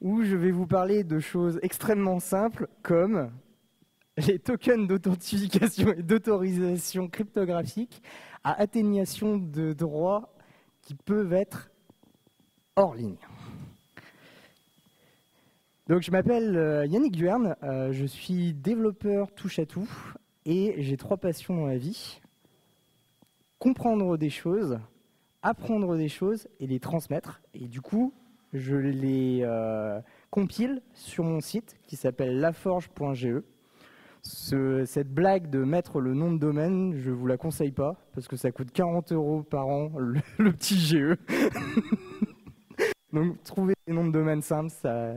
où je vais vous parler de choses extrêmement simples comme les tokens d'authentification et d'autorisation cryptographique à atténuation de droits qui peuvent être hors ligne. Donc je m'appelle Yannick Duerne, je suis développeur touche-à-tout et j'ai 3 passions dans la vie. Comprendre des choses, apprendre des choses et les transmettre. Et du coup, je les compile sur mon site qui s'appelle laforge.ge. Cette blague de mettre le nom de domaine, je ne vous la conseille pas, parce que ça coûte 40 € par an, le petit GE. Donc, trouver des noms de domaine simples, ça...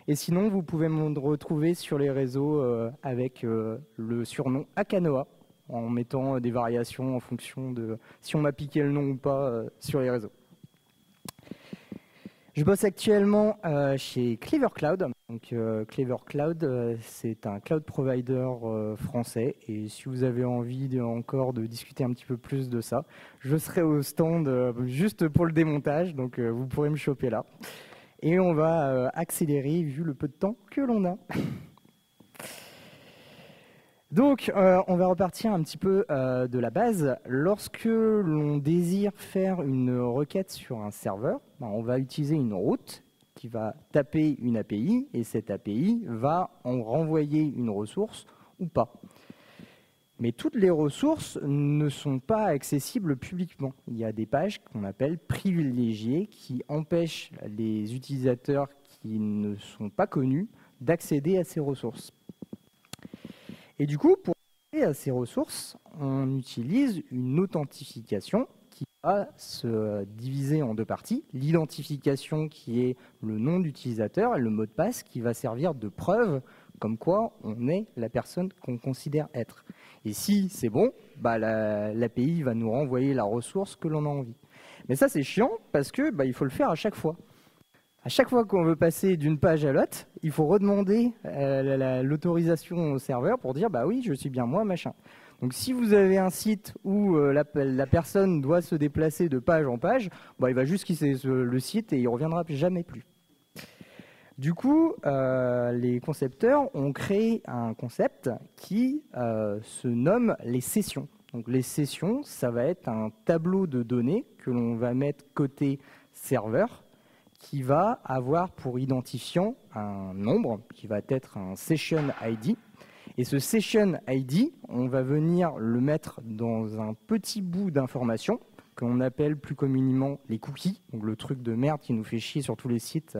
Et sinon, vous pouvez me retrouver sur les réseaux avec le surnom Akanoa, en mettant des variations en fonction de si on m'a piqué le nom ou pas sur les réseaux. Je bosse actuellement chez Clever Cloud. Donc, Clever Cloud, c'est un cloud provider français. Et si vous avez envie encore de discuter un petit peu plus de ça, je serai au stand juste pour le démontage. Donc, vous pourrez me choper là. Et on va accélérer vu le peu de temps que l'on a. Donc, on va repartir un petit peu de la base. Lorsque l'on désire faire une requête sur un serveur, on va utiliser une route qui va taper une API et cette API va en renvoyer une ressource ou pas. Mais toutes les ressources ne sont pas accessibles publiquement. Il y a des pages qu'on appelle privilégiées qui empêchent les utilisateurs qui ne sont pas connus d'accéder à ces ressources. Et du coup, pour accéder à ces ressources, on utilise une authentification qui va se diviser en 2 parties. L'identification qui est le nom d'utilisateur et le mot de passe qui va servir de preuve comme quoi on est la personne qu'on considère être. Et si c'est bon, l'API va nous renvoyer la ressource que l'on a envie. Mais ça, c'est chiant parce que il faut le faire à chaque fois. À chaque fois qu'on veut passer d'une page à l'autre, il faut redemander l'autorisation au serveur pour dire oui, je suis bien moi, machin. Donc si vous avez un site où la personne doit se déplacer de page en page, il va juste quitter le site et il ne reviendra jamais plus. Du coup, les concepteurs ont créé un concept qui se nomme les sessions. Donc les sessions, ça va être un tableau de données que l'on va mettre côté serveur qui va avoir pour identifiant un nombre qui va être un session ID. Et ce session ID, on va venir le mettre dans un petit bout d'information qu'on appelle plus communément les cookies, donc le truc de merde qui nous fait chier sur tous les sites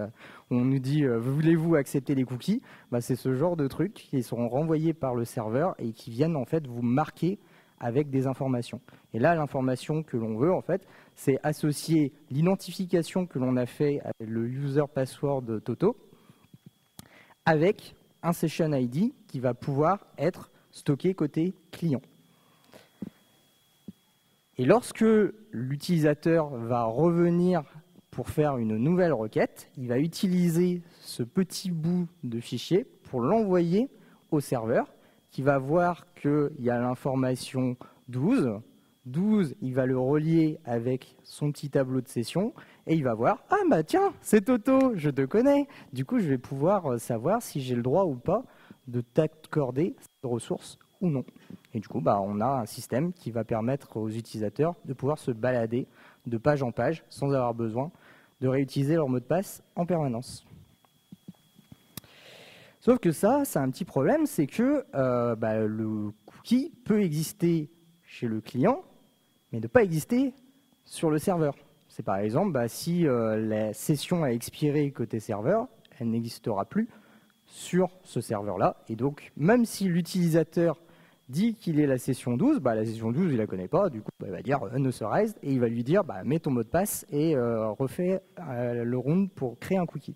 où on nous dit voulez-vous accepter les cookies, c'est ce genre de trucs qui seront renvoyés par le serveur et qui viennent en fait vous marquer avec des informations. Et là, l'information que l'on veut, en fait, c'est associer l'identification que l'on a fait avec le user password Toto avec un session ID qui va pouvoir être stocké côté client. Et lorsque l'utilisateur va revenir pour faire une nouvelle requête, il va utiliser ce petit bout de fichier pour l'envoyer au serveur qui va voir qu'il y a l'information 12. 12, il va le relier avec son petit tableau de session et il va voir « Ah tiens, c'est Toto, je te connais !» Du coup, je vais pouvoir savoir si j'ai le droit ou pas de t'accorder cette ressource ou non. Et du coup, on a un système qui va permettre aux utilisateurs de pouvoir se balader de page en page sans avoir besoin de réutiliser leur mot de passe en permanence. Sauf que ça, c'est un petit problème, c'est que le cookie peut exister chez le client, mais ne pas exister sur le serveur. C'est par exemple, si la session a expiré côté serveur, elle n'existera plus sur ce serveur-là. Et donc, même si l'utilisateur dit qu'il est la session 12, la session 12, il ne la connaît pas, du coup, il va dire unauthorized, et il va lui dire, mets ton mot de passe et refais le round pour créer un cookie.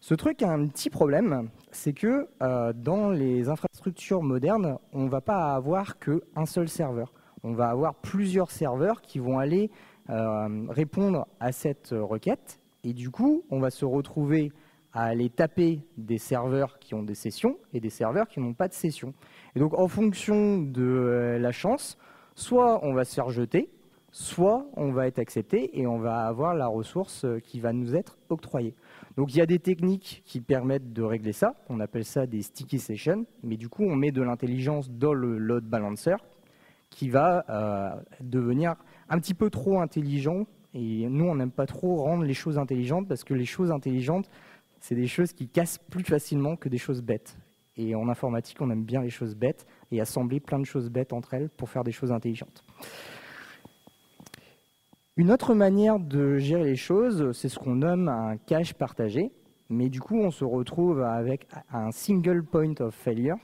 Ce truc a un petit problème, c'est que dans les infrastructures modernes, on ne va pas avoir qu'un seul serveur. On va avoir plusieurs serveurs qui vont aller répondre à cette requête. Et du coup, on va se retrouver à aller taper des serveurs qui ont des sessions et des serveurs qui n'ont pas de session. Et donc, en fonction de la chance, soit on va se faire jeter, soit on va être accepté et on va avoir la ressource qui va nous être octroyée. Donc il y a des techniques qui permettent de régler ça, on appelle ça des sticky sessions, mais du coup on met de l'intelligence dans le load balancer qui va devenir un petit peu trop intelligent, et nous on n'aime pas trop rendre les choses intelligentes parce que les choses intelligentes c'est des choses qui cassent plus facilement que des choses bêtes. Et en informatique on aime bien les choses bêtes et assembler plein de choses bêtes entre elles pour faire des choses intelligentes. Une autre manière de gérer les choses, c'est ce qu'on nomme un cache partagé, mais du coup on se retrouve avec un single point of failure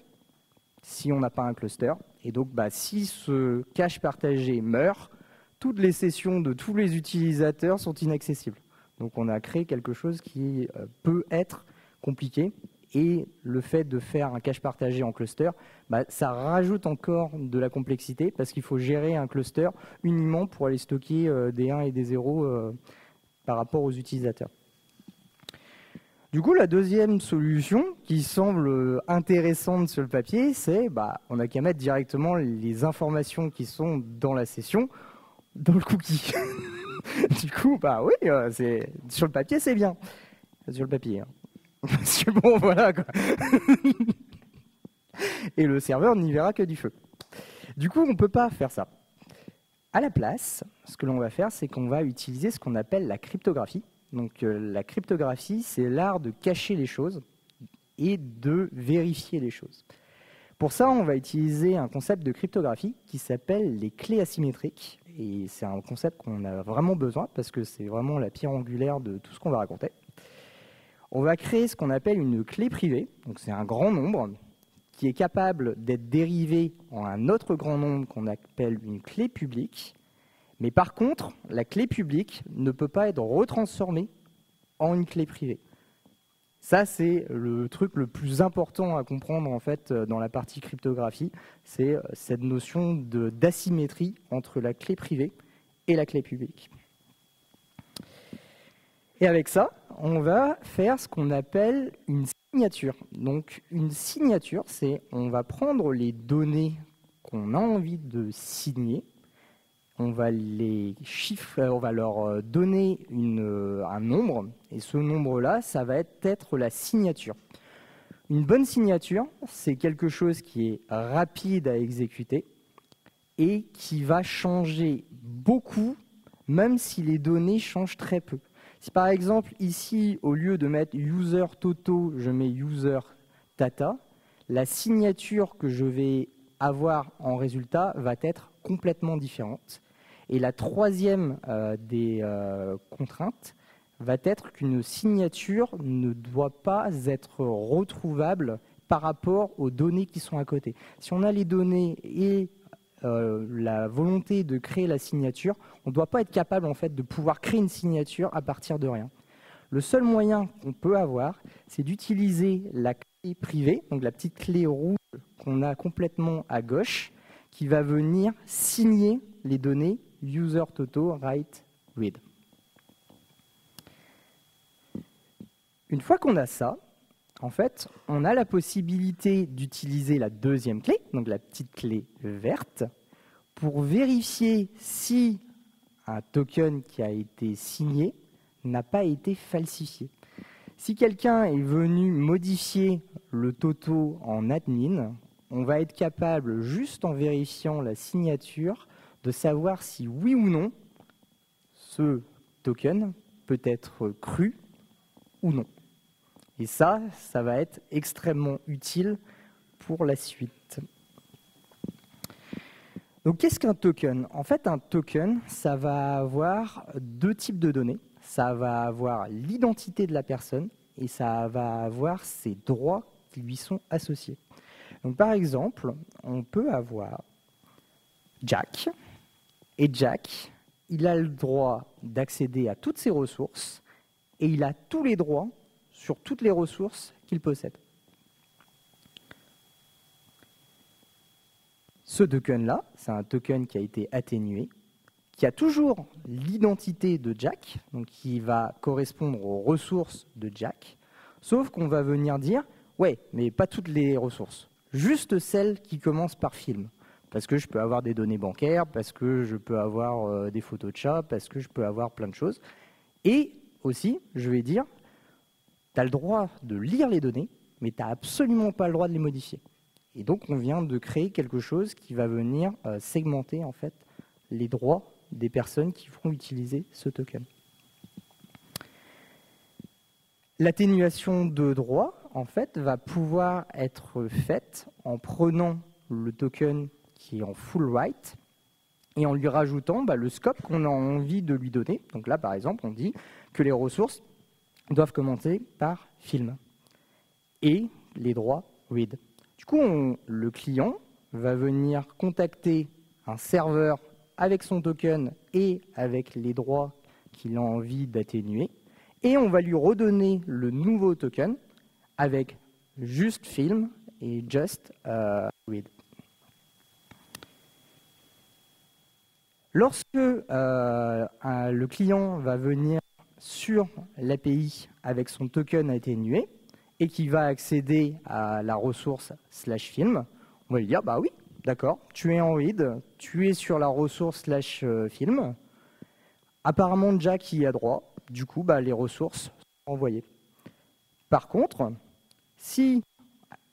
si on n'a pas un cluster. Et donc si ce cache partagé meurt, toutes les sessions de tous les utilisateurs sont inaccessibles. Donc on a créé quelque chose qui peut être compliqué, et le fait de faire un cache partagé en cluster, ça rajoute encore de la complexité parce qu'il faut gérer un cluster uniquement pour aller stocker des 1 et des 0 par rapport aux utilisateurs. Du coup, la deuxième solution qui semble intéressante sur le papier, c'est on n'a qu'à mettre directement les informations qui sont dans la session dans le cookie. Du coup, oui, sur le papier, c'est bien. Sur le papier. Parce que bon, voilà quoi. Et le serveur n'y verra que du feu. Du coup, on ne peut pas faire ça. À la place, ce que l'on va faire, c'est qu'on va utiliser ce qu'on appelle la cryptographie. Donc la cryptographie, c'est l'art de cacher les choses et de vérifier les choses. Pour ça, on va utiliser un concept de cryptographie qui s'appelle les clés asymétriques. Et c'est un concept qu'on a vraiment besoin parce que c'est vraiment la pierre angulaire de tout ce qu'on va raconter. On va créer ce qu'on appelle une clé privée, donc c'est un grand nombre qui est capable d'être dérivé en un autre grand nombre qu'on appelle une clé publique. Mais par contre, la clé publique ne peut pas être retransformée en une clé privée. Ça, c'est le truc le plus important à comprendre en fait dans la partie cryptographie, c'est cette notion d'asymétrie entre la clé privée et la clé publique. Et avec ça, on va faire ce qu'on appelle une signature. Donc une signature, c'est on va prendre les données qu'on a envie de signer, on va les chiffrer, on va leur donner un nombre, et ce nombre-là, ça va être la signature. Une bonne signature, c'est quelque chose qui est rapide à exécuter et qui va changer beaucoup, même si les données changent très peu. Si par exemple, ici, au lieu de mettre user Toto, je mets user Tata, la signature que je vais avoir en résultat va être complètement différente. Et la troisième des contraintes va être qu'une signature ne doit pas être retrouvable par rapport aux données qui sont à côté. Si on a les données et la volonté de créer la signature, on ne doit pas être capable en fait, de pouvoir créer une signature à partir de rien. Le seul moyen qu'on peut avoir, c'est d'utiliser la clé privée, donc la petite clé rouge qu'on a complètement à gauche, qui va venir signer les données user toto write read. Une fois qu'on a ça, en fait, on a la possibilité d'utiliser la deuxième clé, donc la petite clé verte, pour vérifier si un token qui a été signé n'a pas été falsifié. Si quelqu'un est venu modifier le toto en admin, on va être capable, juste en vérifiant la signature, de savoir si oui ou non ce token peut être cru ou non. Et ça va être extrêmement utile pour la suite. Donc, qu'est-ce qu'un token? En fait, un token, ça va avoir deux types de données. Ça va avoir l'identité de la personne et ça va avoir ses droits qui lui sont associés. Donc, par exemple, on peut avoir Jack. Et Jack, il a le droit d'accéder à toutes ses ressources et il a tous les droits sur toutes les ressources qu'il possède. Ce token-là, c'est un token qui a été atténué, qui a toujours l'identité de Jack, donc qui va correspondre aux ressources de Jack, sauf qu'on va venir dire, ouais, mais pas toutes les ressources, juste celles qui commencent par film. Parce que je peux avoir des données bancaires, parce que je peux avoir des photos de chats, parce que je peux avoir plein de choses. Et aussi, je vais dire, tu as le droit de lire les données, mais tu n'as absolument pas le droit de les modifier. Et donc, on vient de créer quelque chose qui va venir segmenter en fait, les droits des personnes qui vont utiliser ce token. L'atténuation de droits, en fait, va pouvoir être faite en prenant le token qui est en full write et en lui rajoutant le scope qu'on a envie de lui donner. Donc là, par exemple, on dit que les ressources doivent commencer par film et les droits read. Du coup, le client va venir contacter un serveur avec son token et avec les droits qu'il a envie d'atténuer, et on va lui redonner le nouveau token avec juste film et just read. Lorsque le client va venir sur l'API avec son token atténué et qui va accéder à la ressource /film, on va lui dire bah oui, d'accord, tu es en read, tu es sur la ressource /film. Apparemment Jack y a droit, du coup les ressources sont envoyées. Par contre, si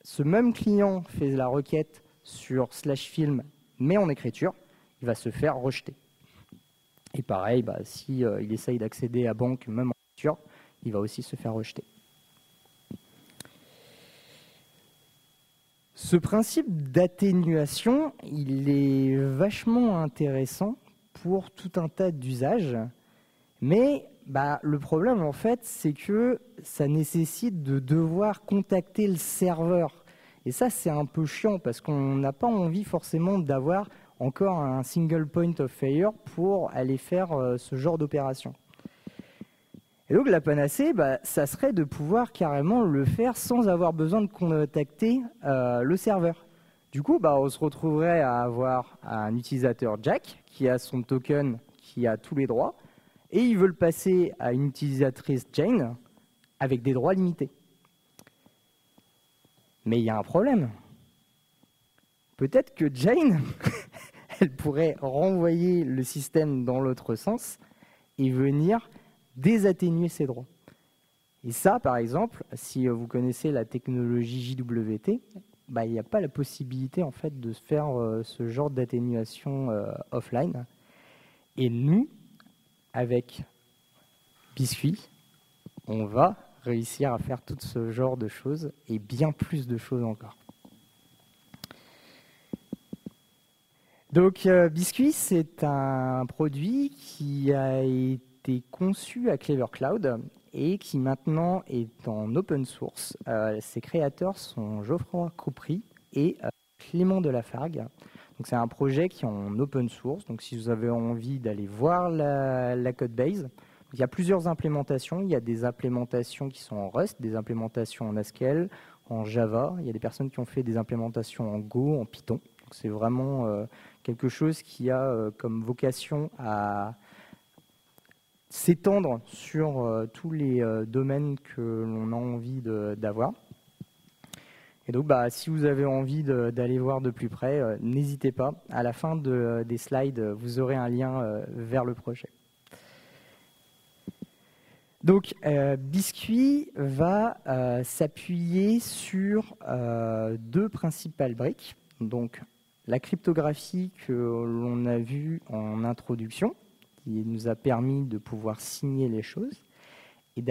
ce même client fait la requête sur /film mais en écriture, il va se faire rejeter. Et pareil, si il essaye d'accéder à banque même en écriture, il va aussi se faire rejeter. Ce principe d'atténuation, il est vachement intéressant pour tout un tas d'usages, mais le problème en fait, c'est que ça nécessite de devoir contacter le serveur. Et ça, c'est un peu chiant parce qu'on n'a pas envie forcément d'avoir encore un single point of failure pour aller faire ce genre d'opération. Et donc la panacée, ça serait de pouvoir carrément le faire sans avoir besoin de contacter le serveur. Du coup, on se retrouverait à avoir un utilisateur Jack qui a son token, qui a tous les droits, et il veut le passer à une utilisatrice Jane avec des droits limités. Mais il y a un problème. Peut-être que Jane, elle pourrait renvoyer le système dans l'autre sens et venir désatténuer ses droits. Et ça, par exemple, si vous connaissez la technologie JWT, il n'y a pas la possibilité en fait de faire ce genre d'atténuation offline. Et nous, avec Biscuit, on va réussir à faire tout ce genre de choses et bien plus de choses encore. Donc Biscuit, c'est un produit qui a été conçu à Clever Cloud et qui maintenant est en open source. Ses créateurs sont Geoffroy Coupry et Clément Delafargue. Donc c'est un projet qui est en open source. Donc si vous avez envie d'aller voir la code base, il y a plusieurs implémentations. Il y a des implémentations qui sont en Rust, des implémentations en Haskell, en Java. Il y a des personnes qui ont fait des implémentations en Go, en Python. Donc c'est vraiment quelque chose qui a comme vocation à s'étendre sur tous les domaines que l'on a envie d'avoir. Et donc, si vous avez envie d'aller voir de plus près, n'hésitez pas. À la fin des slides, vous aurez un lien vers le projet. Donc, Biscuit va s'appuyer sur deux principales briques. Donc, la cryptographie que l'on a vue en introduction, qui nous a permis de pouvoir signer les choses. Et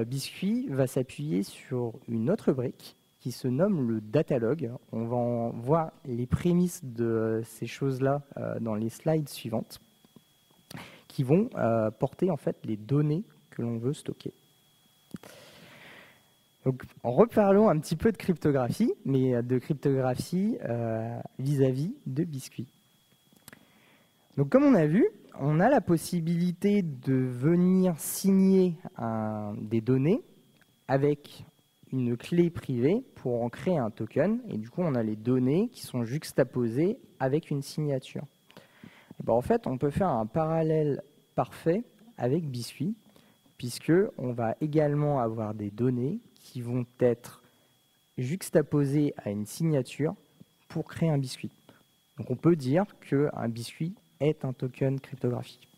Biscuit va s'appuyer sur une autre brique qui se nomme le datalog. On va en voir les prémices de ces choses-là dans les slides suivantes, qui vont porter en fait les données que l'on veut stocker. Donc, en reparlons un petit peu de cryptographie, mais de cryptographie vis-à-vis de Biscuit. Donc, comme on a vu, on a la possibilité de venir signer des données avec une clé privée pour en créer un token. Et du coup, on a les données qui sont juxtaposées avec une signature. Et en fait, on peut faire un parallèle parfait avec Biscuit, puisqu'on va également avoir des données qui vont être juxtaposées à une signature pour créer un biscuit. Donc on peut dire qu'un biscuit est un token cryptographique.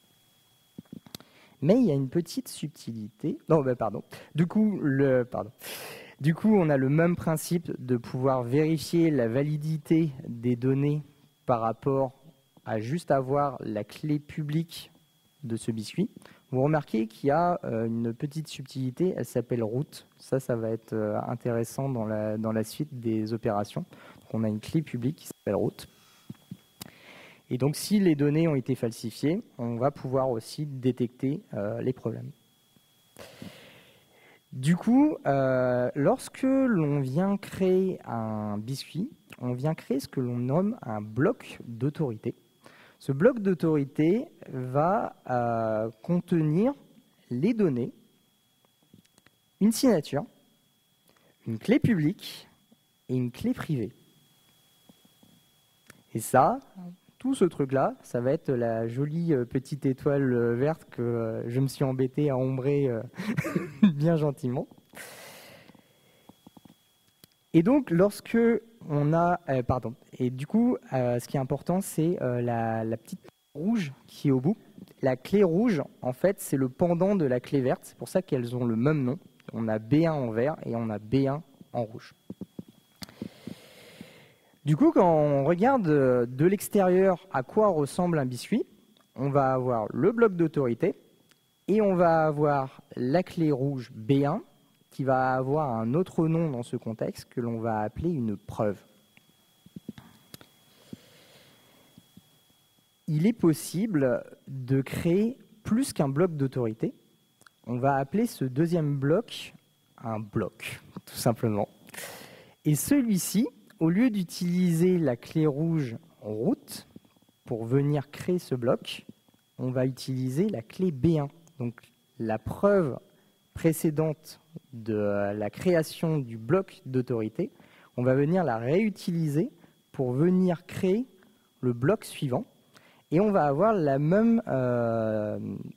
Mais il y a une petite subtilité. Non, pardon. Du coup, on a le même principe de pouvoir vérifier la validité des données par rapport à juste avoir la clé publique de ce biscuit. Vous remarquez qu'il y a une petite subtilité, elle s'appelle root. Ça va être intéressant dans la suite des opérations. Donc on a une clé publique qui s'appelle root. Et donc, si les données ont été falsifiées, on va pouvoir aussi détecter les problèmes. Du coup, lorsque l'on vient créer un biscuit, on vient créer ce que l'on nomme un bloc d'autorité. Ce bloc d'autorité va contenir les données, une signature, une clé publique et une clé privée. Et ça, tout ce truc-là, ça va être la jolie petite étoile verte que je me suis embêté à ombrer bien gentiment. Et donc, lorsque on a... Et du coup, ce qui est important, c'est la petite rouge qui est au bout. La clé rouge, en fait, c'est le pendant de la clé verte. C'est pour ça qu'elles ont le même nom. On a B1 en vert et on a B1 en rouge. Du coup, quand on regarde de l'extérieur à quoi ressemble un biscuit, on va avoir le bloc d'autorité et on va avoir la clé rouge B1 qui va avoir un autre nom dans ce contexte que l'on va appeler une preuve. Il est possible de créer plus qu'un bloc d'autorité. On va appeler ce deuxième bloc un bloc, tout simplement. Et celui-ci, au lieu d'utiliser la clé rouge root pour venir créer ce bloc, on va utiliser la clé B1. Donc la preuve précédente de la création du bloc d'autorité, on va venir la réutiliser pour venir créer le bloc suivant. Et on va avoir la même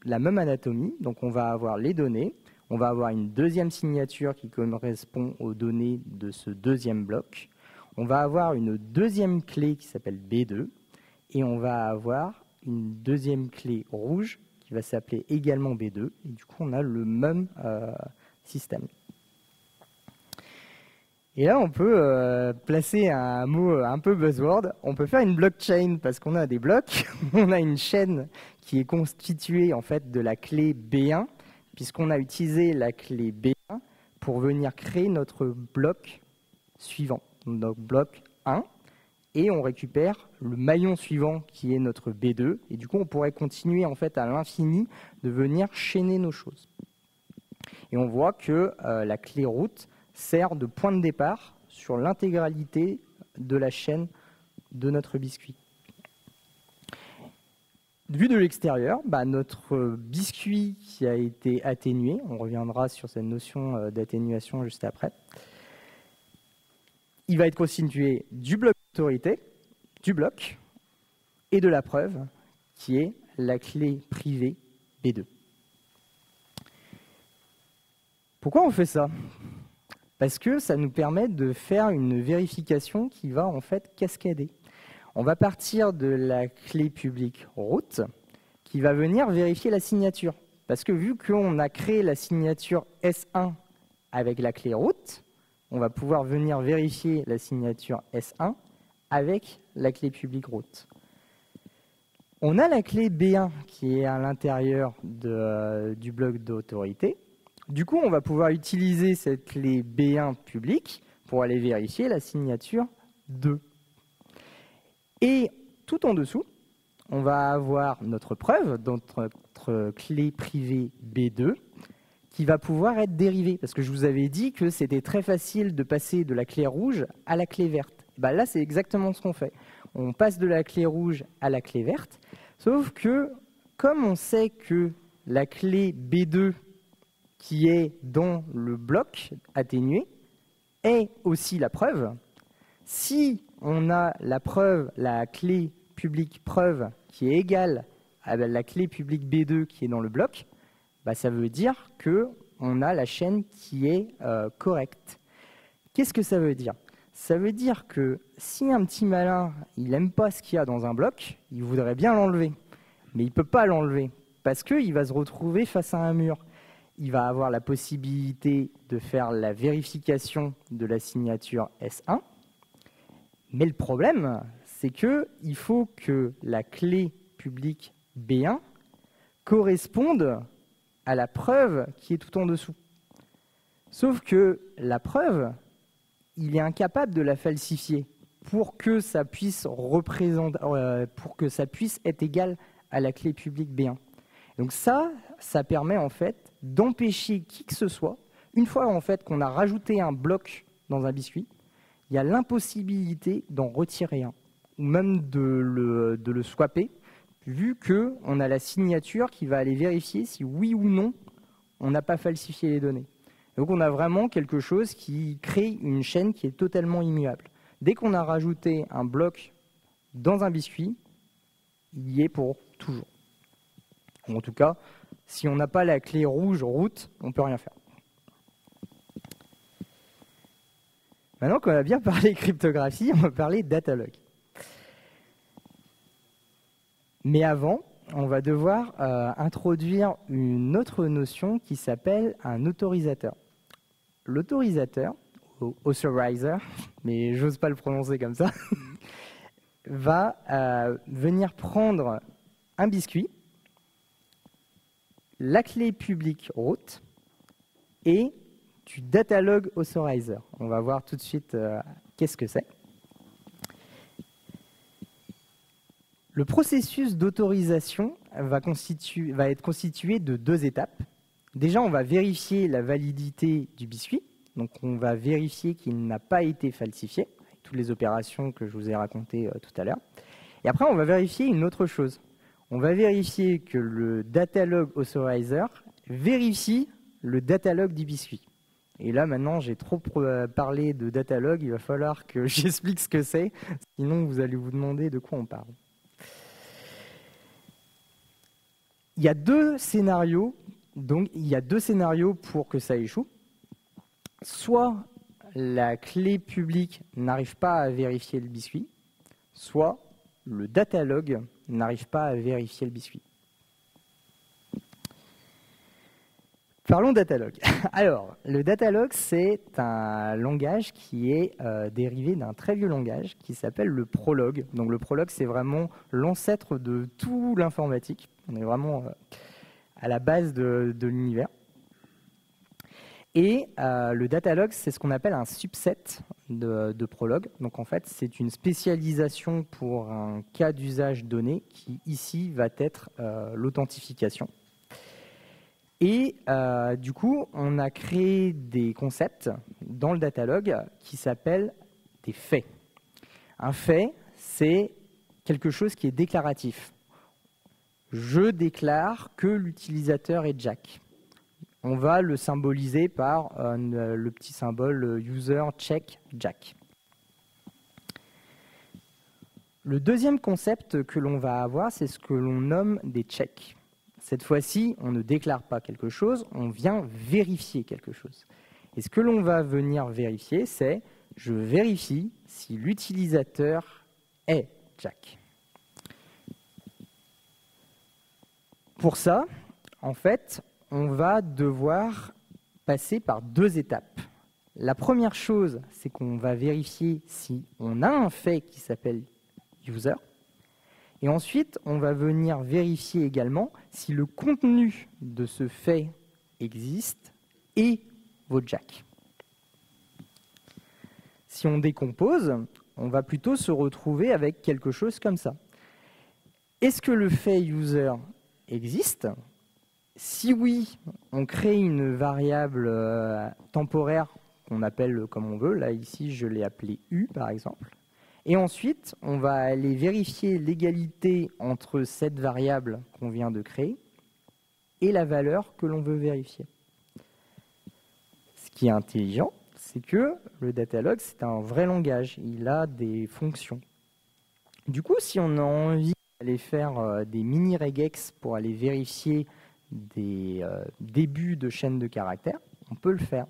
anatomie. Donc on va avoir les données, on va avoir une deuxième signature qui correspond aux données de ce deuxième bloc. On va avoir une deuxième clé qui s'appelle B2 et on va avoir une deuxième clé rouge qui va s'appeler également B2 et du coup on a le même système. Et là on peut placer un mot un peu buzzword, on peut faire une blockchain parce qu'on a des blocs, on a une chaîne qui est constituée en fait de la clé B1 puisqu'on a utilisé la clé B1 pour venir créer notre bloc suivant. Donc bloc 1, et on récupère le maillon suivant qui est notre B2, et du coup on pourrait continuer en fait à l'infini de venir chaîner nos choses. Et on voit que la clé route sert de point de départ sur l'intégralité de la chaîne de notre biscuit. Vu de l'extérieur, notre biscuit qui a été atténué, on reviendra sur cette notion d'atténuation juste après, il va être constitué du bloc d'autorité, du bloc et de la preuve qui est la clé privée B2. Pourquoi on fait ça? Parce que ça nous permet de faire une vérification qui va en fait cascader. On va partir de la clé publique root qui va venir vérifier la signature. Parce que vu qu'on a créé la signature S1 avec la clé root, on va pouvoir venir vérifier la signature S1 avec la clé publique root. On a la clé B1 qui est à l'intérieur du bloc d'autorité. Du coup, on va pouvoir utiliser cette clé B1 publique pour aller vérifier la signature 2. Et tout en dessous, on va avoir notre preuve, notre clé privée B2, qui va pouvoir être dérivée. Parce que je vous avais dit que c'était très facile de passer de la clé rouge à la clé verte. Là, c'est exactement ce qu'on fait. On passe de la clé rouge à la clé verte, sauf que, comme on sait que la clé B2 qui est dans le bloc atténué est aussi la preuve, si on a la preuve, la clé publique preuve qui est égale à la clé publique B2 qui est dans le bloc, ça veut dire qu'on a la chaîne qui est correcte. Qu'est-ce que ça veut dire? Ça veut dire que si un petit malin, il n'aime pas ce qu'il y a dans un bloc, il voudrait bien l'enlever. Mais il ne peut pas l'enlever parce qu'il va se retrouver face à un mur. Il va avoir la possibilité de faire la vérification de la signature S1. Mais le problème, c'est qu'il faut que la clé publique B1 corresponde à la preuve qui est tout en dessous. Sauf que la preuve, il est incapable de la falsifier pour que ça puisse être égal à la clé publique B1. Donc ça permet en fait d'empêcher qui que ce soit, une fois en fait qu'on a rajouté un bloc dans un biscuit, il y a l'impossibilité d'en retirer un, ou même de le swapper, vu qu'on a la signature qui va aller vérifier si oui ou non on n'a pas falsifié les données. Donc on a vraiment quelque chose qui crée une chaîne qui est totalement immuable. Dès qu'on a rajouté un bloc dans un biscuit, il y est pour toujours. Ou en tout cas, si on n'a pas la clé rouge root, on ne peut rien faire. Maintenant qu'on a bien parlé cryptographie, on va parler datalog. Mais avant, on va devoir introduire une autre notion qui s'appelle un autorisateur. L'autorisateur, ou authorizer, mais j'ose pas le prononcer comme ça, va venir prendre un biscuit, la clé publique root et du datalog authorizer. On va voir tout de suite qu'est-ce que c'est. Le processus d'autorisation va être constitué de deux étapes. Déjà, on va vérifier la validité du biscuit. Donc, on va vérifier qu'il n'a pas été falsifié, avec toutes les opérations que je vous ai racontées tout à l'heure. Et après, on va vérifier une autre chose. On va vérifier que le datalog authorizer vérifie le datalog du biscuit. Et là, maintenant, j'ai trop parlé de datalog, il va falloir que j'explique ce que c'est, sinon vous allez vous demander de quoi on parle. Il y a deux scénarios, pour que ça échoue. Soit la clé publique n'arrive pas à vérifier le biscuit, soit le datalog n'arrive pas à vérifier le biscuit. Parlons datalog. Alors, le datalog, c'est un langage qui est dérivé d'un très vieux langage qui s'appelle le Prolog. Donc le Prolog, c'est vraiment l'ancêtre de tout l'informatique. On est vraiment à la base de l'univers. Et le datalog, c'est ce qu'on appelle un subset de Prolog. Donc en fait, c'est une spécialisation pour un cas d'usage donné qui ici va être l'authentification. Et du coup, on a créé des concepts dans le datalog qui s'appellent des faits. Un fait, c'est quelque chose qui est déclaratif. Je déclare que l'utilisateur est Jack. On va le symboliser par le petit symbole user check Jack. Le deuxième concept que l'on va avoir, c'est ce que l'on nomme des checks. Cette fois-ci, on ne déclare pas quelque chose, on vient vérifier quelque chose. Et ce que l'on va venir vérifier, c'est je vérifie si l'utilisateur est Jack. Pour ça, en fait, on va devoir passer par deux étapes. La première chose, c'est qu'on va vérifier si on a un fait qui s'appelle user. Et ensuite, on va venir vérifier également si le contenu de ce fait existe et vaut Jack. Si on décompose, on va plutôt se retrouver avec quelque chose comme ça. Est-ce que le fait user existe ? Si oui, on crée une variable temporaire qu'on appelle comme on veut. Là, ici, je l'ai appelée U, par exemple. Et ensuite, on va aller vérifier l'égalité entre cette variable qu'on vient de créer et la valeur que l'on veut vérifier. Ce qui est intelligent, c'est que le datalog, c'est un vrai langage. Il a des fonctions. Du coup, si on a envie d'aller faire des mini-regex pour aller vérifier des débuts de chaînes de caractères, on peut le faire.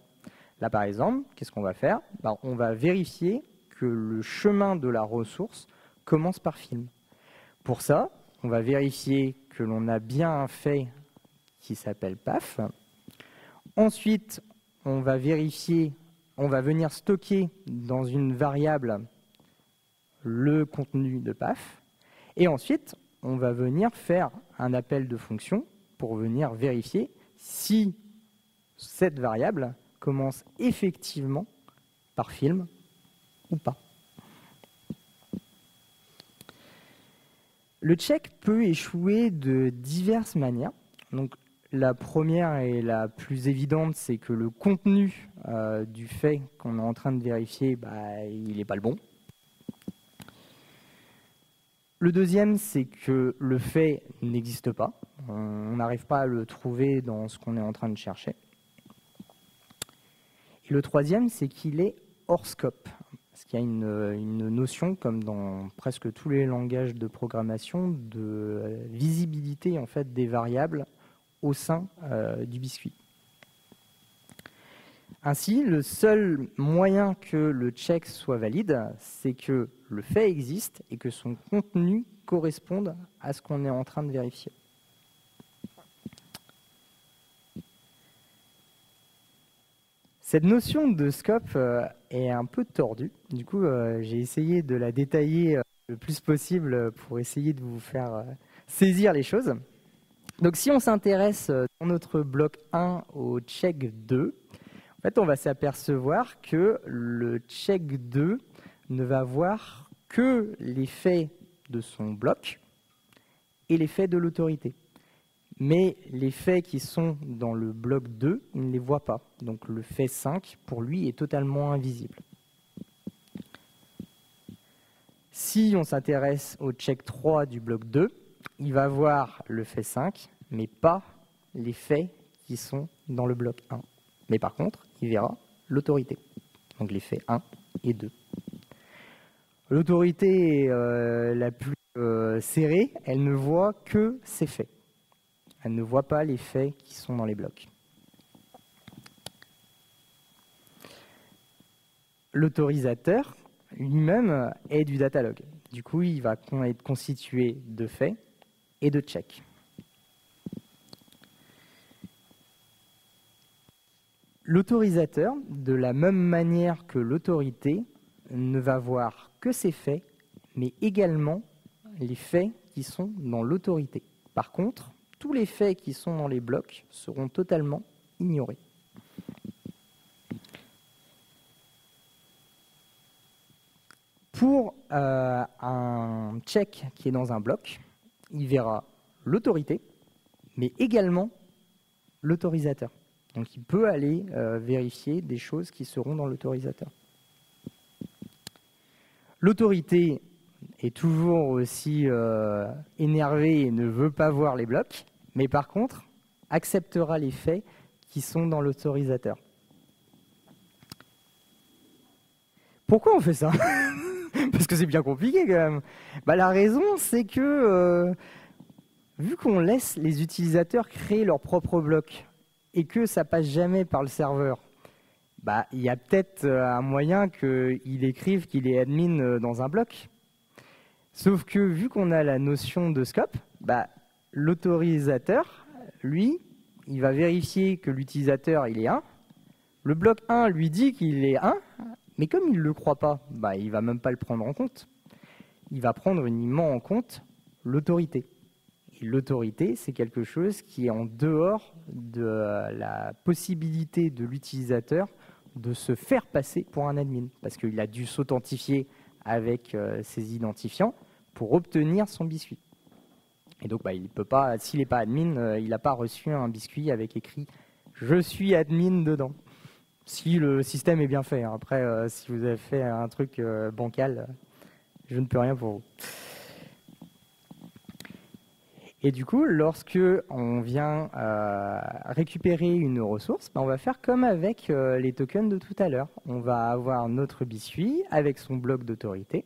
Là, par exemple, qu'est-ce qu'on va faire ? On va vérifier que le chemin de la ressource commence par film. Pour ça, on va vérifier que l'on a bien un fait qui s'appelle PAF. Ensuite, on va vérifier, on va venir stocker dans une variable le contenu de PAF. Et ensuite, on va venir faire un appel de fonction pour venir vérifier si cette variable commence effectivement par film ou pas. Le check peut échouer de diverses manières. Donc, la première et la plus évidente, c'est que le contenu du fait qu'on est en train de vérifier, il n'est pas le bon. Le deuxième, c'est que le fait n'existe pas. On n'arrive pas à le trouver dans ce qu'on est en train de chercher. Et le troisième, c'est qu'il est hors scope. Parce qu'il y a une notion, comme dans presque tous les langages de programmation, de visibilité en fait, des variables au sein du biscuit. Ainsi, le seul moyen que le check soit valide, c'est que le fait existe et que son contenu corresponde à ce qu'on est en train de vérifier. Cette notion de scope est un peu tordue. Du coup, j'ai essayé de la détailler le plus possible pour essayer de vous faire saisir les choses. Donc, si on s'intéresse dans notre bloc 1 au check 2, en fait, on va s'apercevoir que le check 2 ne va voir que les faits de son bloc et les faits de l'autorité. Mais les faits qui sont dans le bloc 2, il ne les voit pas. Donc le fait 5, pour lui, est totalement invisible. Si on s'intéresse au check 3 du bloc 2, il va voir le fait 5, mais pas les faits qui sont dans le bloc 1. Mais par contre, il verra l'autorité. Donc les faits 1 et 2. L'autorité la plus serrée, elle ne voit que ces faits. Elle ne voit pas les faits qui sont dans les blocs. L'autorisateur lui-même est du datalog. Du coup, il va être constitué de faits et de checks. L'autorisateur, de la même manière que l'autorité, ne va voir que ces faits, mais également les faits qui sont dans l'autorité. Par contre, tous les faits qui sont dans les blocs seront totalement ignorés. Pour un check qui est dans un bloc, il verra l'autorité, mais également l'autorisateur. Donc il peut aller vérifier des choses qui seront dans l'autorisateur. L'autorité est toujours aussi énervée et ne veut pas voir les blocs, mais par contre, acceptera les faits qui sont dans l'autorisateur. Pourquoi on fait ça? Parce que c'est bien compliqué quand même. La raison, c'est que vu qu'on laisse les utilisateurs créer leurs propres blocs et que ça passe jamais par le serveur, il y a peut-être un moyen qu'il écrive qu'il est admin dans un bloc. Sauf que vu qu'on a la notion de scope, l'autorisateur, lui, il va vérifier que l'utilisateur il est 1. Le bloc 1 lui dit qu'il est 1, mais comme il ne le croit pas, il ne va même pas le prendre en compte. Il va prendre uniquement en compte l'autorité. Et l'autorité, c'est quelque chose qui est en dehors de la possibilité de l'utilisateur de se faire passer pour un admin, parce qu'il a dû s'authentifier avec ses identifiants pour obtenir son biscuit. Et donc, il peut pas, s'il n'est pas admin, il n'a pas reçu un biscuit avec écrit « Je suis admin » dedans. Si le système est bien fait. Après, si vous avez fait un truc bancal, je ne peux rien pour vous. Et du coup, lorsque on vient récupérer une ressource, on va faire comme avec les tokens de tout à l'heure. On va avoir notre biscuit avec son bloc d'autorité.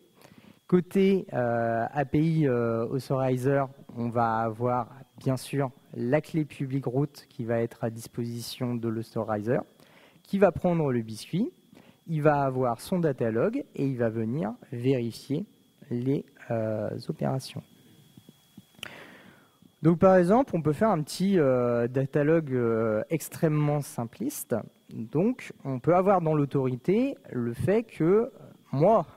Côté API Authorizer, on va avoir bien sûr la clé public root qui va être à disposition de l'authorizer, qui va prendre le biscuit il va avoir son datalog et il va venir vérifier les opérations. Donc par exemple, on peut faire un petit datalog extrêmement simpliste. Donc on peut avoir dans l'autorité le fait que moi,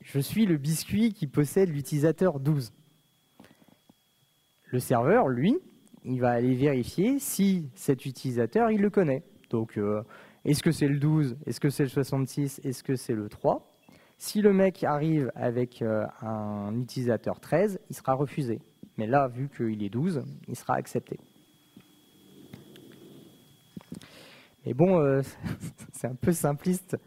je suis le biscuit qui possède l'utilisateur 12. Le serveur, lui, il va aller vérifier si cet utilisateur, il le connaît. Donc est-ce que c'est le 12, est-ce que c'est le 66, est-ce que c'est le 3? Si le mec arrive avec un utilisateur 13, il sera refusé. Mais là, vu qu'il est 12, il sera accepté. Mais bon, c'est un peu simpliste.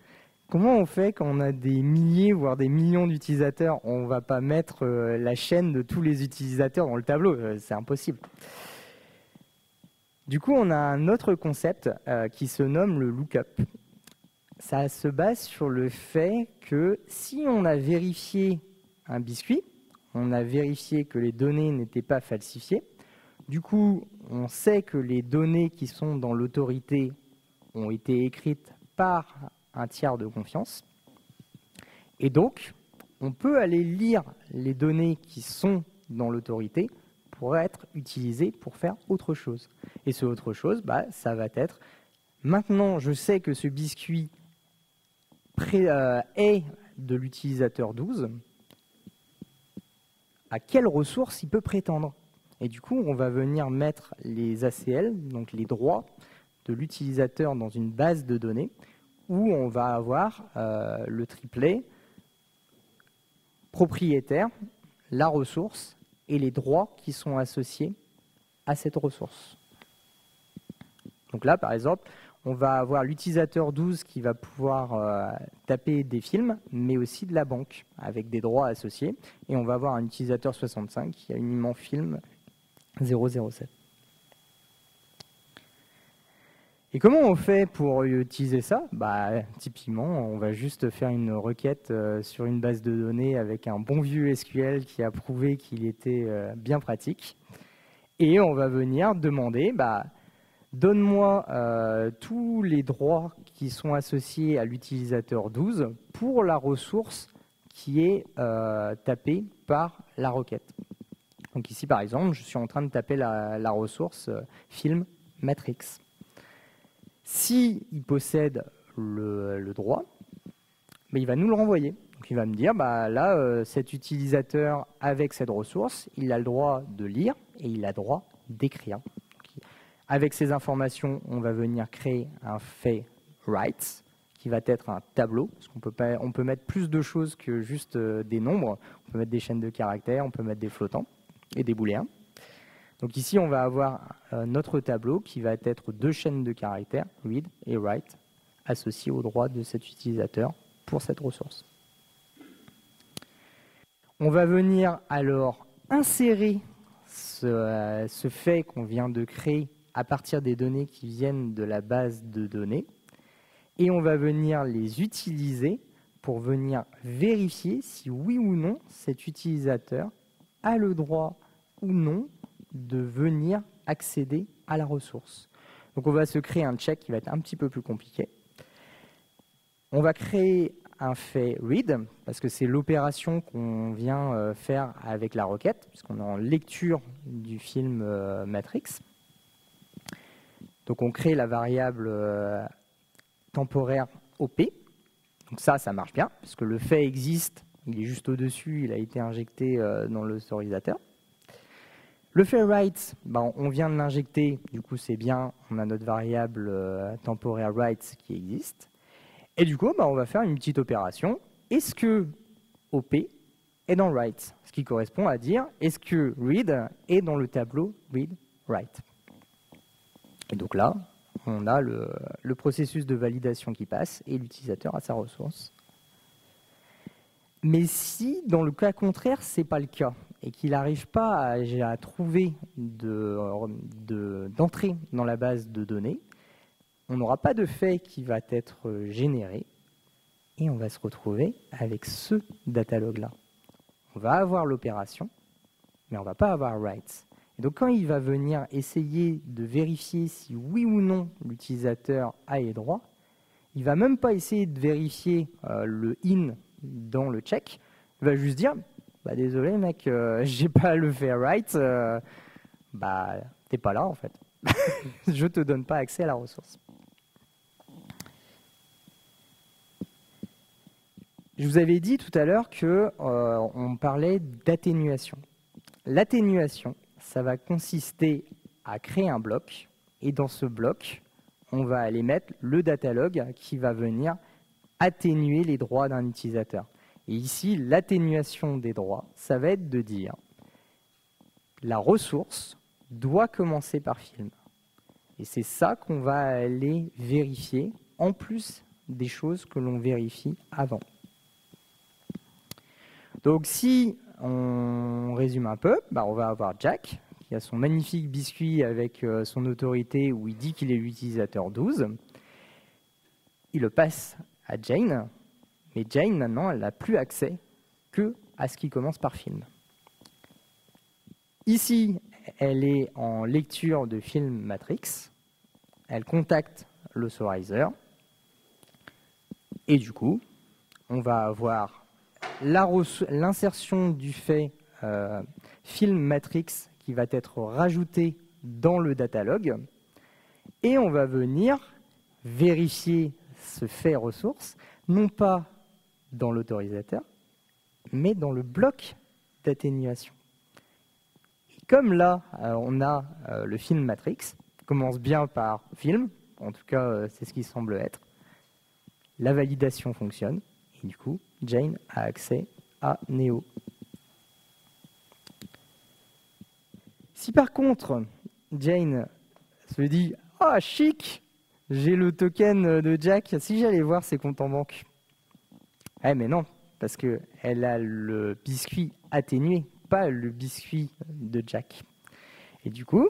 Comment on fait quand on a des milliers, voire des millions d'utilisateurs? On ne va pas mettre la chaîne de tous les utilisateurs dans le tableau, c'est impossible. Du coup, on a un autre concept qui se nomme le lookup. Ça se base sur le fait que si on a vérifié un biscuit, on a vérifié que les données n'étaient pas falsifiées, du coup, on sait que les données qui sont dans l'autorité ont été écrites par un tiers de confiance. Et donc, on peut aller lire les données qui sont dans l'autorité pour être utilisées pour faire autre chose. Et ce autre chose, ça va être, maintenant je sais que ce biscuit est de l'utilisateur 12, à quelle ressource il peut prétendre. Et du coup, on va venir mettre les ACL, donc les droits de l'utilisateur dans une base de données, où on va avoir le triplet propriétaire, la ressource et les droits qui sont associés à cette ressource. Donc là, par exemple, on va avoir l'utilisateur 12 qui va pouvoir taper des films, mais aussi de la banque, avec des droits associés. Et on va avoir un utilisateur 65 qui a uniquement film 007. Et comment on fait pour utiliser ça? Typiquement, on va juste faire une requête sur une base de données avec un bon vieux SQL qui a prouvé qu'il était bien pratique. Et on va venir demander, donne-moi tous les droits qui sont associés à l'utilisateur 12 pour la ressource qui est tapée par la requête. Donc ici, par exemple, je suis en train de taper la ressource film matrix. S'il possède le droit, il va nous le renvoyer. Donc il va me dire, là, cet utilisateur avec cette ressource, il a le droit de lire et il a le droit d'écrire. Avec ces informations, on va venir créer un fait write qui va être un tableau, parce qu'on peut mettre plus de choses que juste des nombres. On peut mettre des chaînes de caractères, on peut mettre des flottants et des booléens. Donc ici, on va avoir notre tableau qui va être deux chaînes de caractères, read et write, associées aux droits de cet utilisateur pour cette ressource. On va venir alors insérer ce fait qu'on vient de créer à partir des données qui viennent de la base de données, et on va venir les utiliser pour venir vérifier si oui ou non cet utilisateur a le droit ou non de venir accéder à la ressource. Donc on va se créer un check qui va être un petit peu plus compliqué. On va créer un fait read, parce que c'est l'opération qu'on vient faire avec la requête, puisqu'on est en lecture du film Matrix. Donc on crée la variable temporaire OP. Donc ça marche bien, parce que le fait existe, il est juste au-dessus, il a été injecté dans l'autorisateur. Le fait write, on vient de l'injecter, du coup c'est bien, on a notre variable temporaire write qui existe. Et du coup, on va faire une petite opération. Est-ce que OP est dans write? Ce qui correspond à dire, est-ce que read est dans le tableau read-write? Et donc là, on a le processus de validation qui passe et l'utilisateur a sa ressource. Mais si, dans le cas contraire, ce n'est pas le cas, et qu'il n'arrive pas à trouver d'entrée dans la base de données, on n'aura pas de fait qui va être généré, et on va se retrouver avec ce datalog-là. On va avoir l'opération, mais on ne va pas avoir write. Et donc quand il va venir essayer de vérifier si oui ou non l'utilisateur a les droits, il va même pas essayer de vérifier le in dans le check. Il va juste dire, bah désolé mec, j'ai pas le fairwrite, bah t'es pas là en fait. Je te donne pas accès à la ressource. Je vous avais dit tout à l'heure que on parlait d'atténuation. L'atténuation, ça va consister à créer un bloc, et dans ce bloc, on va aller mettre le datalog qui va venir atténuer les droits d'un utilisateur. Et ici, l'atténuation des droits, ça va être de dire la ressource doit commencer par film. Et c'est ça qu'on va aller vérifier, en plus des choses que l'on vérifie avant. Donc si on résume un peu, bah on va avoir Jack, qui a son magnifique biscuit avec son autorité où il dit qu'il est l'utilisateur 12. Il le passe à Jane, mais Jane, maintenant, elle n'a plus accès que à ce qui commence par film. Ici, elle est en lecture de film Matrix. Elle contacte l'authorizer. Et du coup, on va avoir l'insertion du fait film Matrix qui va être rajouté dans le datalog. Et on va venir vérifier ce fait ressource, non pas dans l'autorisateur, mais dans le bloc d'atténuation. Comme là, on a le film Matrix, qui commence bien par film, en tout cas c'est ce qui semble être, la validation fonctionne, et du coup, Jane a accès à Neo. Si par contre, Jane se dit « Ah, chic, j'ai le token de Jack, si j'allais voir ses comptes en banque. » Eh mais non, parce qu'elle a le biscuit atténué, pas le biscuit de Jack. Et du coup,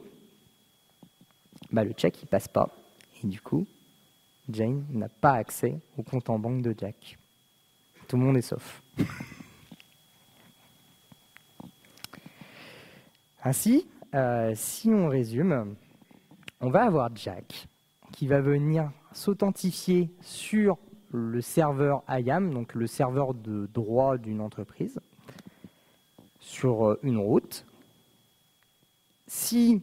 bah, le check il passe pas. Et du coup, Jane n'a pas accès au compte en banque de Jack. Tout le monde est sauf. Ainsi, si on résume, on va avoir Jack qui va venir s'authentifier sur le serveur IAM, donc le serveur de droit d'une entreprise, sur une route. Si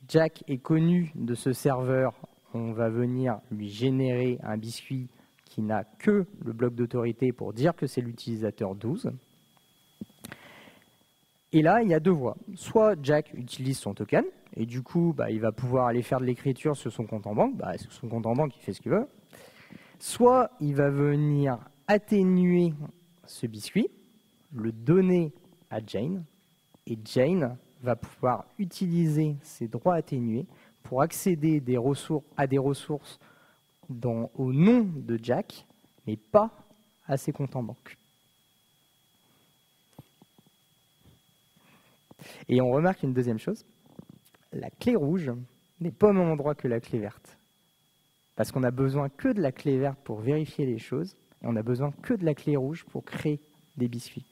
Jack est connu de ce serveur, on va venir lui générer un biscuit qui n'a que le bloc d'autorité pour dire que c'est l'utilisateur 12. Et là, il y a deux voies. Soit Jack utilise son token, et du coup, bah, il va pouvoir aller faire de l'écriture sur son compte en banque. Bah, sur son compte en banque, il fait ce qu'il veut. Soit il va venir atténuer ce biscuit, le donner à Jane, et Jane va pouvoir utiliser ses droits atténués pour accéder à des ressources au nom de Jack, mais pas à ses comptes en banque. Et on remarque une deuxième chose, la clé rouge n'est pas au même endroit que la clé verte. Parce qu'on n'a besoin que de la clé verte pour vérifier les choses, et on n'a besoin que de la clé rouge pour créer des biscuits.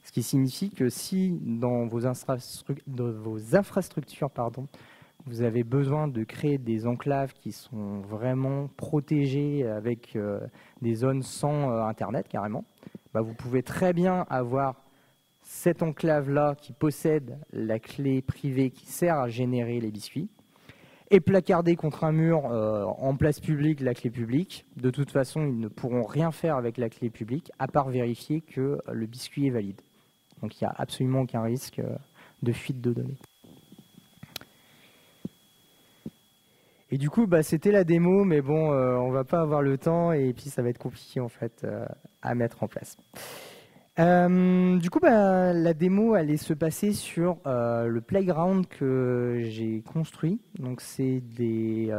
Ce qui signifie que si dans vos infrastructures, vous avez besoin de créer des enclaves qui sont vraiment protégées avec des zones sans Internet carrément, bah vous pouvez très bien avoir cette enclave-là qui possède la clé privée qui sert à générer les biscuits et placarder contre un mur en place publique la clé publique. De toute façon, ils ne pourront rien faire avec la clé publique à part vérifier que le biscuit est valide. Donc il n'y a absolument aucun risque de fuite de données. Et du coup, bah, c'était la démo, mais bon, on ne va pas avoir le temps et puis ça va être compliqué en fait à mettre en place. Du coup, bah, la démo allait se passer sur le playground que j'ai construit. Donc, c'est des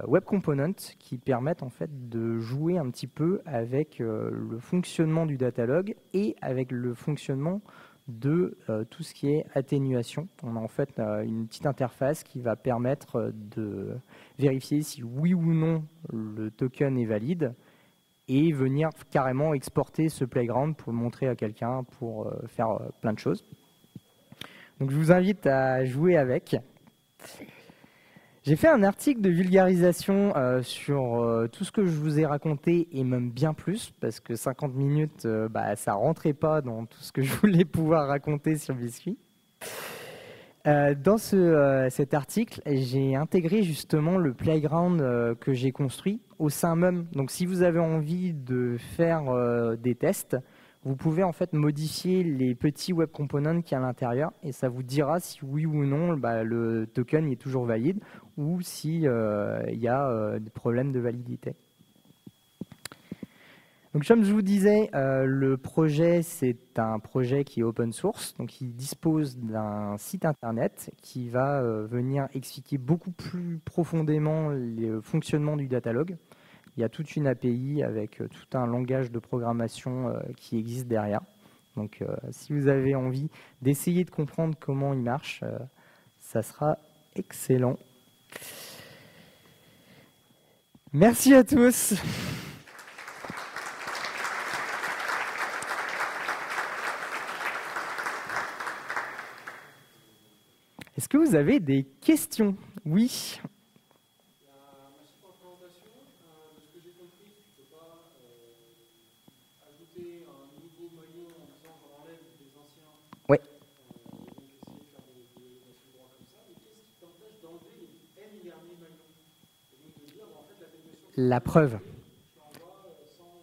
web components qui permettent en fait de jouer un petit peu avec le fonctionnement du datalog et avec le fonctionnement de tout ce qui est atténuation. On a en fait une petite interface qui va permettre de vérifier si oui ou non le token est valide et venir carrément exporter ce playground pour le montrer à quelqu'un, pour faire plein de choses. Donc je vous invite à jouer avec. J'ai fait un article de vulgarisation sur tout ce que je vous ai raconté et même bien plus, parce que 50 minutes, ça rentrait pas dans tout ce que je voulais pouvoir raconter sur Biscuit. Dans cet article, j'ai intégré justement le playground que j'ai construit au sein même. Donc si vous avez envie de faire des tests, vous pouvez en fait modifier les petits web components qu'il y a à l'intérieur et ça vous dira si oui ou non le token est toujours valide ou s'il y a des problèmes de validité. Donc, comme je vous disais, le projet, c'est un projet qui est open source, donc il dispose d'un site internet qui va venir expliquer beaucoup plus profondément le fonctionnement du datalog. Il y a toute une API avec tout un langage de programmation qui existe derrière. Donc, si vous avez envie d'essayer de comprendre comment il marche, ça sera excellent. Merci à tous. Est-ce que vous avez des questions? Oui. Merci pour la présentation. De ce que j'ai compris, tu ne peux pas ajouter un nouveau maillon en disant qu'on enlève les anciens. Oui. Et donc essayer de faire des élévations de droit comme ça. Mais qu'est-ce qui t'empêche d'enlever les N derniers maillons? Et donc de dire, en fait, la définition. La preuve. Je l'envoie sans.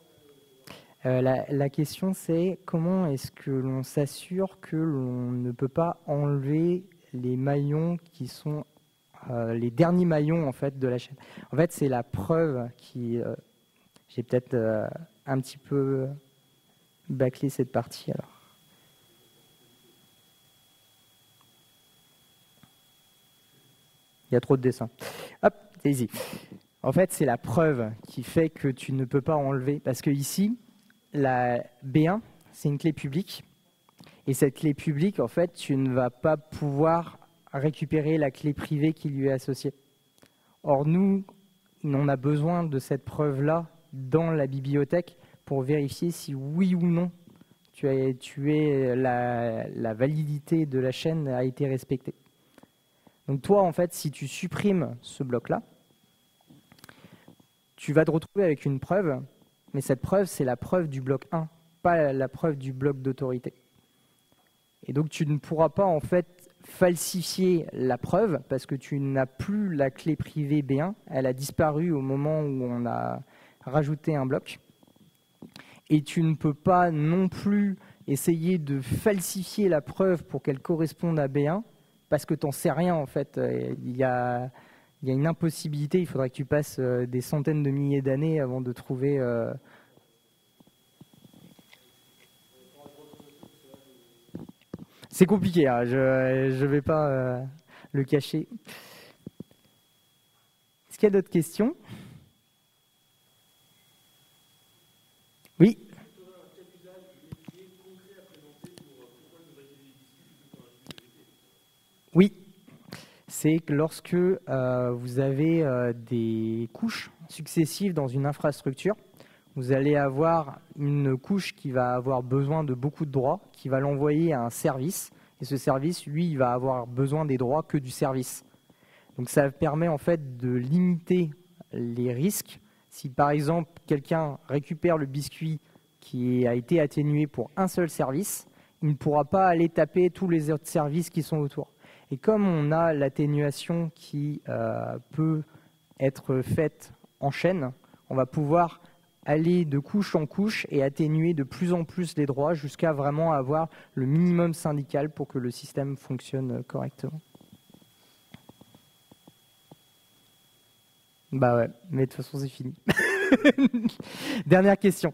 La question, c'est comment est-ce que l'on s'assure que l'on ne peut pas enlever les maillons qui sont les derniers maillons en fait de la chaîne. En fait, c'est la preuve qui. J'ai peut-être un petit peu bâclé cette partie alors. Il y a trop de dessins. Hop, c'est easy. En fait, c'est la preuve qui fait que tu ne peux pas enlever. Parce que ici, la B1, c'est une clé publique. Et cette clé publique, en fait, tu ne vas pas pouvoir récupérer la clé privée qui lui est associée. Or, nous, on a besoin de cette preuve-là dans la bibliothèque pour vérifier si oui ou non la validité de la chaîne a été respectée. Donc toi, en fait, si tu supprimes ce bloc-là, tu vas te retrouver avec une preuve, mais cette preuve, c'est la preuve du bloc 1, pas la preuve du bloc d'autorité. Et donc, tu ne pourras pas, en fait, falsifier la preuve parce que tu n'as plus la clé privée B1. Elle a disparu au moment où on a rajouté un bloc. Et tu ne peux pas non plus essayer de falsifier la preuve pour qu'elle corresponde à B1 parce que tu n'en sais rien, en fait. Il y a une impossibilité. Il faudrait que tu passes des centaines de milliers d'années avant de trouver... C'est compliqué, hein, je ne vais pas le cacher. Est-ce qu'il y a d'autres questions? Oui. Oui. C'est que lorsque vous avez des couches successives dans une infrastructure, vous allez avoir une couche qui va avoir besoin de beaucoup de droits, qui va l'envoyer à un service. Et ce service, lui, il va avoir besoin des droits que du service. Donc ça permet en fait de limiter les risques. Si par exemple, quelqu'un récupère le biscuit qui a été atténué pour un seul service, il ne pourra pas aller taper tous les autres services qui sont autour. Et comme on a l'atténuation qui peut être faite en chaîne, on va pouvoir aller de couche en couche et atténuer de plus en plus les droits jusqu'à vraiment avoir le minimum syndical pour que le système fonctionne correctement. Bah ouais, mais de toute façon c'est fini. Dernière question.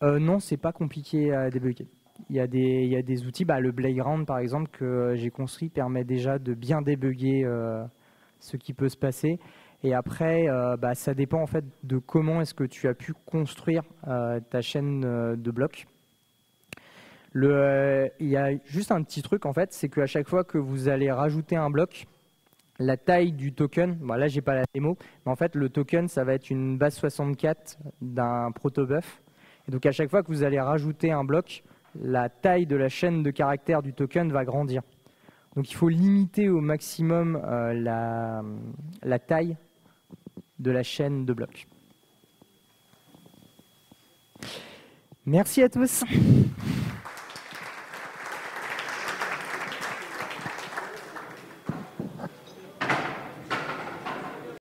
Non, c'est pas compliqué à débugger. Il y a des outils, le Playground par exemple que j'ai construit permet déjà de bien débugger ce qui peut se passer. Et après, ça dépend en fait de comment est-ce que tu as pu construire ta chaîne de blocs. Il y a juste un petit truc en fait, c'est qu'à chaque fois que vous allez rajouter un bloc, la taille du token. Bon, là, j'ai pas la démo, mais en fait, le token, ça va être une base 64 d'un protobuf. Et donc, à chaque fois que vous allez rajouter un bloc, la taille de la chaîne de caractères du token va grandir. Donc, il faut limiter au maximum la taille de la chaîne de blocs. Merci à tous.